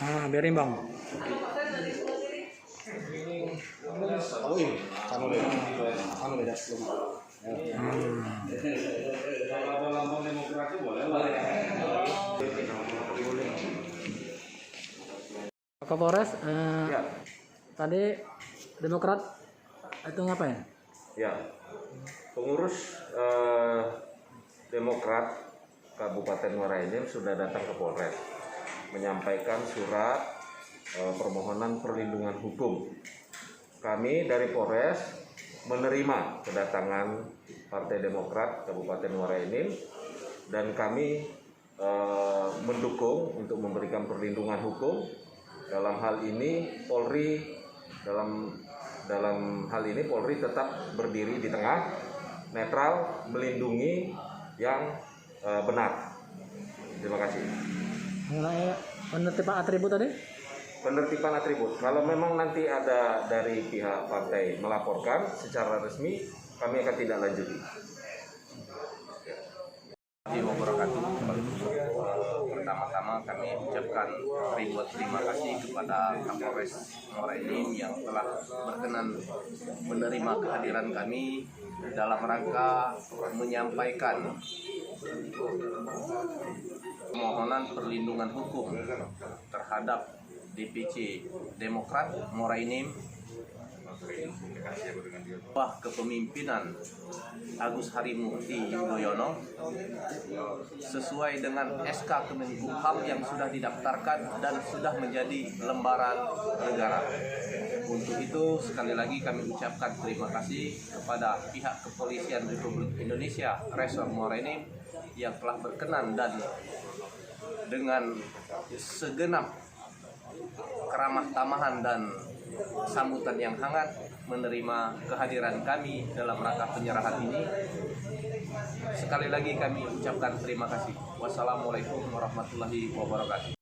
Ah, biarin bang. Oh ini, kan beda sebelum. Kalau lambang demokrasi boleh lah. Kapolres, Ya, tadi Demokrat itu ngapain? ya. Pengurus Demokrat Kabupaten Muara Enim sudah datang ke Polres menyampaikan surat permohonan perlindungan hukum. Kami dari Polres menerima kedatangan Partai Demokrat Kabupaten Muara Enim dan kami mendukung untuk memberikan perlindungan hukum. Dalam hal ini Polri dalam hal ini Polri tetap berdiri di tengah, netral, melindungi yang benar. Terima kasih. Mengenai penertiban atribut tadi? Penertiban atribut, kalau memang nanti ada dari pihak partai melaporkan secara resmi, kami akan tidak lanjuti. Pertama-tama kami ucapkan ribuan terima kasih kepada Kapolres Muara Enim yang telah berkenan menerima kehadiran kami dalam rangka menyampaikan permohonan perlindungan hukum terhadap DPC Demokrat Muara Enim bawah kepemimpinan Agus Harimurti Yudhoyono sesuai dengan SK Kemenkumham yang sudah didaftarkan dan sudah menjadi lembaran negara. Untuk itu sekali lagi kami ucapkan terima kasih kepada pihak Kepolisian Republik Indonesia Resor Muara Enim yang telah berkenan dan dengan segenap keramah tamahan dan sambutan yang hangat menerima kehadiran kami dalam rangka penyerahan ini. Sekali lagi kami ucapkan terima kasih. Wassalamualaikum warahmatullahi wabarakatuh.